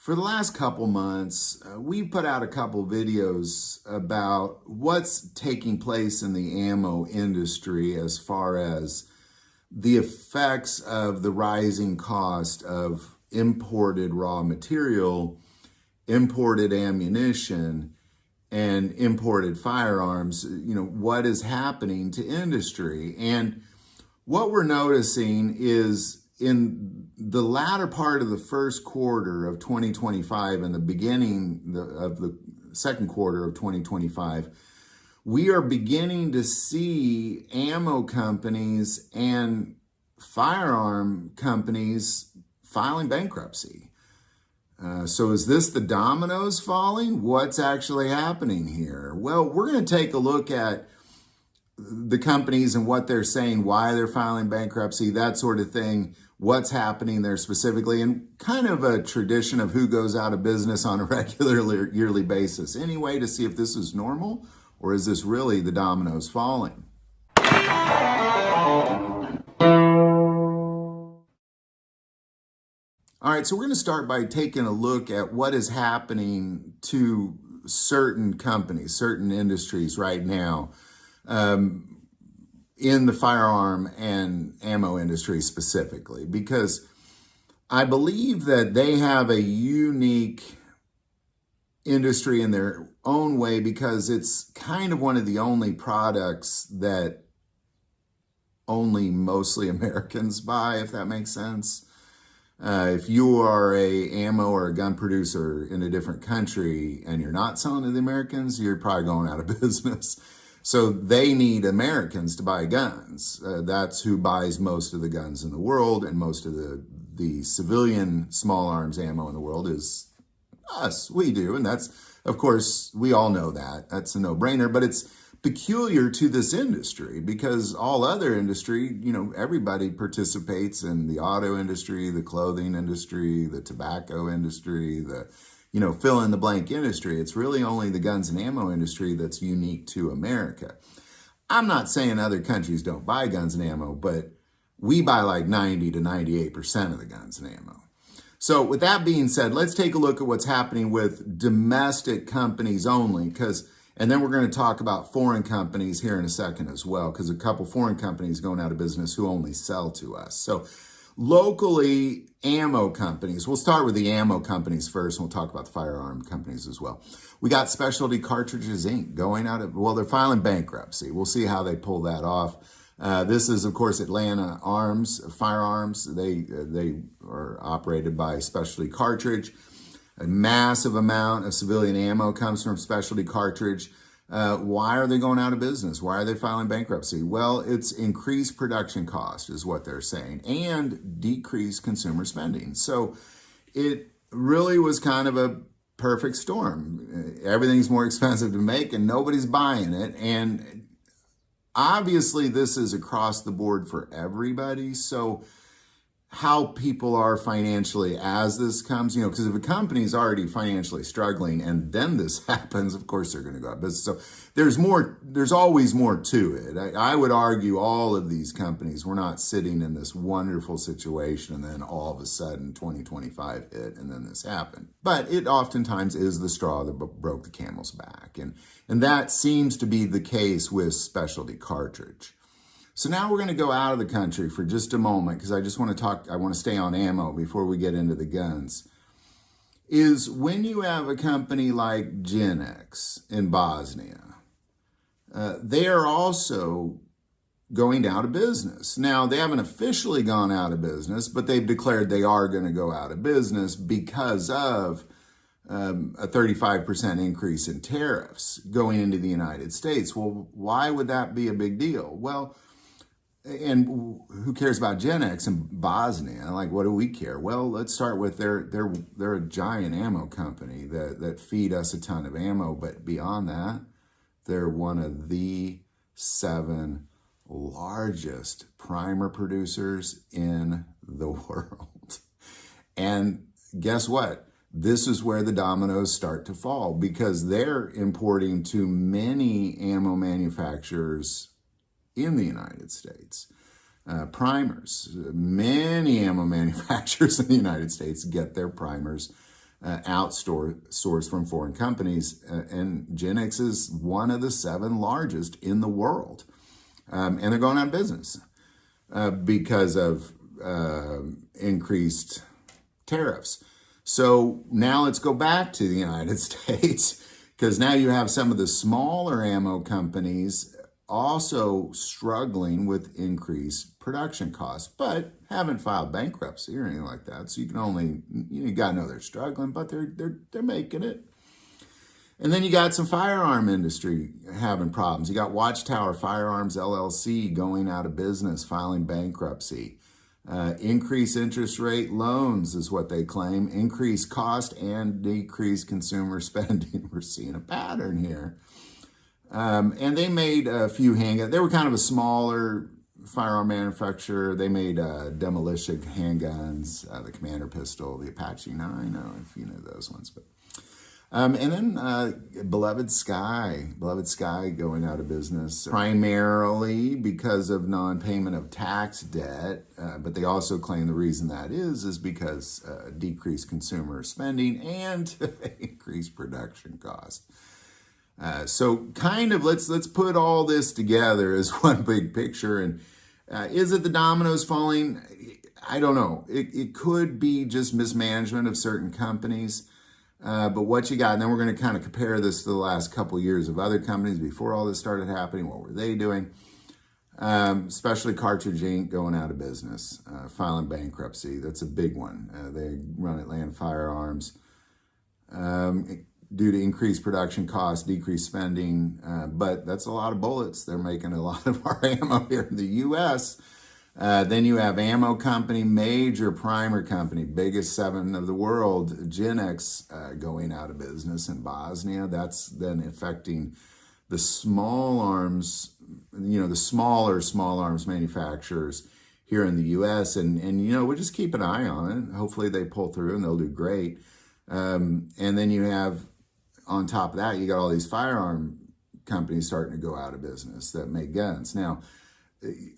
For the last couple months, we've put out a couple videos about what's taking place in the ammo industry as far as the effects of the rising cost of imported raw material, imported ammunition, and imported firearms. What is happening to industry. And what we're noticing is in the latter part of the first quarter of 2025 and the beginning of the second quarter of 2025, we are beginning to see ammo companies and firearm companies filing bankruptcy. So is this the dominoes falling? What's actually happening here? Well, we're going to take a look at the companies and what they're saying, why they're filing bankruptcy, that sort of thing, what's happening there specifically, and kind of a tradition of who goes out of business on a regular yearly basis anyway, to see if this is normal or is this really the dominoes falling. All right, so we're going to start by taking a look at what is happening to certain companies, certain industries right now, in the firearm and ammo industry specifically, because I believe that they have a unique industry in their own way, because it's kind of one of the only products that only mostly Americans buy, if that makes sense. If you are a ammo or a gun producer in a different country and you're not selling to the Americans, you're probably going out of business. So they need Americans to buy guns. That's who buys most of the guns in the world, and most of the civilian small arms ammo in the world is us. We do, and that's, of course, we all know that. That's a no-brainer, but it's peculiar to this industry because all other industry, everybody participates in the auto industry, the clothing industry, the tobacco industry, the fill in the blank industry. It's really only the guns and ammo industry that's unique to America. I'm not saying other countries don't buy guns and ammo, but we buy like 90 to 98% of the guns and ammo. So with that being said, let's take a look at what's happening with domestic companies only, and then we're going to talk about foreign companies here in a second as well, because a couple foreign companies going out of business who only sell to us. So locally, ammo companies. We'll start with the ammo companies first, and we'll talk about the firearm companies as well. We got Specialty Cartridges Inc. going out of, they're filing bankruptcy. We'll see how they pull that off. This is, of course, Atlanta Firearms. They are operated by Specialty Cartridge. A massive amount of civilian ammo comes from Specialty Cartridge. Why are they going out of business? Why are they filing bankruptcy? Well, it's increased production cost is what they're saying, and decreased consumer spending. So it really was kind of a perfect storm. Everything's more expensive to make and nobody's buying it. And obviously this is across the board for everybody. So how people are financially as this comes, because if a company's already financially struggling and then this happens, of course they're going to go out of business. So there's always more to it. I would argue all of these companies were not sitting in this wonderful situation and then all of a sudden 2025 hit and then this happened. But it oftentimes is the straw that broke the camel's back. And that seems to be the case with Specialty Cartridge. So now we're going to go out of the country for just a moment, because I want to stay on ammo before we get into the guns. Is when you have a company like Genex in Bosnia, they are also going out of business. Now, they haven't officially gone out of business, but they've declared they are going to go out of business because of a 35% increase in tariffs going into the United States. Well, why would that be a big deal? Well, and who cares about Genex in Bosnia? Like, what do we care? Well, let's start with they're a giant ammo company that feed us a ton of ammo. But beyond that, they're one of the 7 largest primer producers in the world. And guess what? This is where the dominoes start to fall, because they're importing to many ammo manufacturers in the United States. Primers. Many ammo manufacturers in the United States get their primers outsourced from foreign companies. And Genix is one of the 7 largest in the world. And they're going out of business because of increased tariffs. So now let's go back to the United States, because now you have some of the smaller ammo companies also struggling with increased production costs, but haven't filed bankruptcy or anything like that. So you can only, you got to know they're struggling, but they're making it. And then you got some firearm industry having problems. You got Watchtower Firearms LLC going out of business, filing bankruptcy. Increased interest rate loans is what they claim. Increased cost and decreased consumer spending. We're seeing a pattern here. And they made a few handguns. They were kind of a smaller firearm manufacturer. They made demolition handguns, the Commander pistol, the Apache 9. I don't know if you know those ones, but and then Beloved Sky going out of business, primarily because of non-payment of tax debt, but they also claim the reason that is because decreased consumer spending and increased production costs. So kind of let's put all this together as one big picture. And is it the dominoes falling? I don't know. It could be just mismanagement of certain companies. But what you got, and then we're going to kind of compare this to the last couple years of other companies before all this started happening. What were they doing? Especially Cartridge Inc. going out of business, filing bankruptcy. That's a big one. They run Atlanta Firearms. Due to increased production costs, decreased spending, but that's a lot of bullets. They're making a lot of our ammo here in the U.S. Then you have ammo company, major primer company, biggest 7 of the world, Genix, going out of business in Bosnia. That's then affecting the small arms, the smaller small arms manufacturers here in the U.S. And we'll just keep an eye on it. Hopefully they pull through and they'll do great. And then you have, on top of that, you got all these firearm companies starting to go out of business that make guns. Now,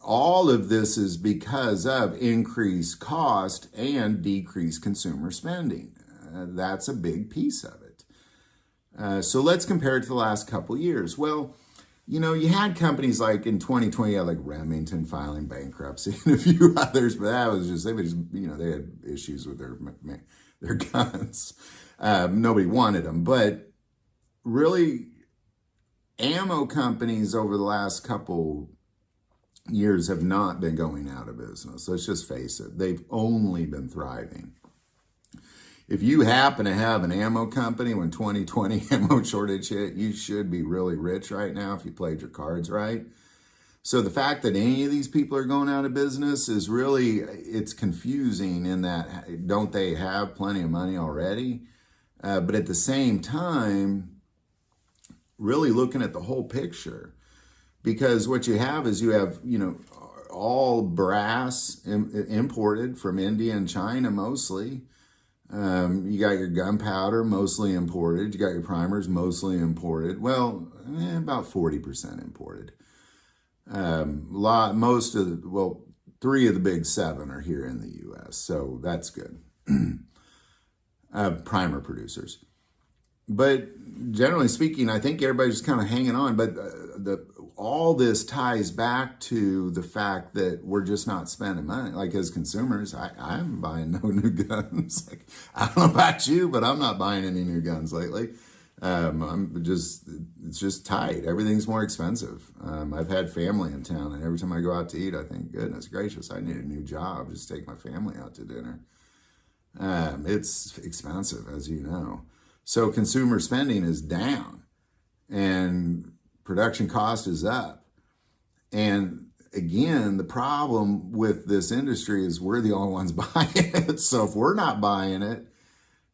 all of this is because of increased cost and decreased consumer spending. That's a big piece of it. So let's compare it to the last couple years. Well, you had companies like in 2020, you had like Remington filing bankruptcy and a few others, but that was just, they had issues with their guns. Nobody wanted them, but really ammo companies over the last couple years have not been going out of business. Let's just face it. They've only been thriving. If you happen to have an ammo company when 2020 ammo shortage hit, you should be really rich right now if you played your cards right. So the fact that any of these people are going out of business is really, it's confusing in that, don't they have plenty of money already? But at the same time, really looking at the whole picture. Because what you have is all brass imported from India and China mostly. You got your gunpowder mostly imported. You got your primers mostly imported. Well, about 40% imported. 3 of the big 7 are here in the U.S., so that's good. Primer producers. But generally speaking, I think everybody's kind of hanging on. But all this ties back to the fact that we're just not spending money. Like as consumers, I'm buying no new guns. Like, I don't know about you, but I'm not buying any new guns lately. It's just tight. Everything's more expensive. I've had family in town, and every time I go out to eat, I think, goodness gracious, I need a new job. Just take my family out to dinner. It's expensive, as you know. So consumer spending is down and production cost is up. And again, the problem with this industry is we're the only ones buying it. So if we're not buying it,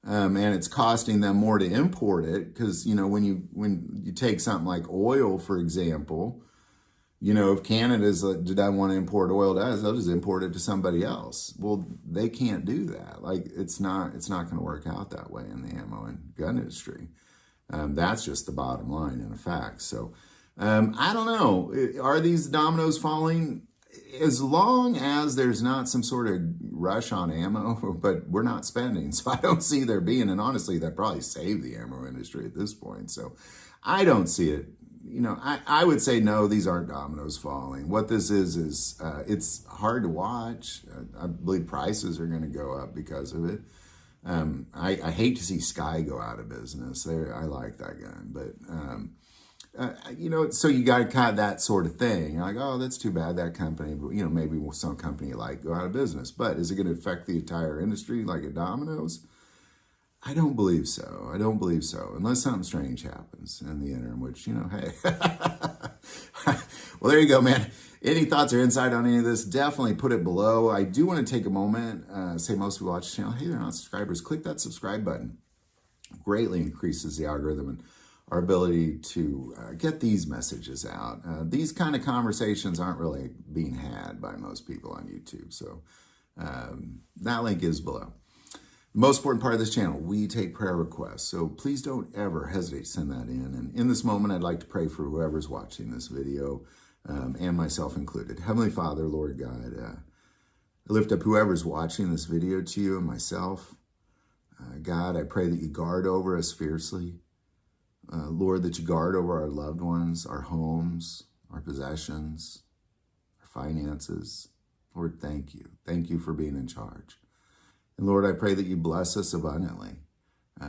and it's costing them more to import it, because when you take something like oil, for example, if Canada's doesn't want to import oil to us, they'll just import it to somebody else. Well, they can't do that. Like it's not going to work out that way in the ammo and gun industry. That's just the bottom line in effect. So I don't know. Are these dominoes falling? As long as there's not some sort of rush on ammo, but we're not spending. So I don't see there being, and honestly, that probably saved the ammo industry at this point. So I don't see it. I would say, no, these aren't dominoes falling. What this is it's hard to watch. I believe prices are going to go up because of it. I hate to see Sky go out of business. I like that gun, but so you got kind of that sort of thing. You're like, oh, that's too bad, that company, but maybe some company you like go out of business. But is it going to affect the entire industry like a Domino's? I don't believe so. I don't believe so, unless something strange happens in the interim, which, hey. Well, there you go, man. Any thoughts or insight on any of this, definitely put it below. I do want to take a moment, say most people watch the channel, hey, they're not subscribers. Click that subscribe button. Greatly increases the algorithm and our ability to get these messages out. These kind of conversations aren't really being had by most people on YouTube. So that link is below. The most important part of this channel, we take prayer requests. So please don't ever hesitate to send that in. And in this moment, I'd like to pray for whoever's watching this video, and myself included. Heavenly Father, Lord God, I lift up whoever's watching this video to you and myself. God, I pray that you guard over us fiercely. Lord, that you guard over our loved ones, our homes, our possessions, our finances. Lord, thank you. Thank you for being in charge. And Lord, I pray that you bless us abundantly.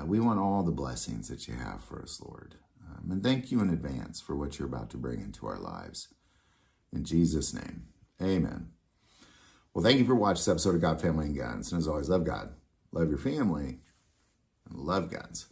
We want all the blessings that you have for us, Lord. And thank you in advance for what you're about to bring into our lives. In Jesus' name, amen. Well, thank you for watching this episode of God, Family, and Guns. And as always, love God, love your family, and love guns.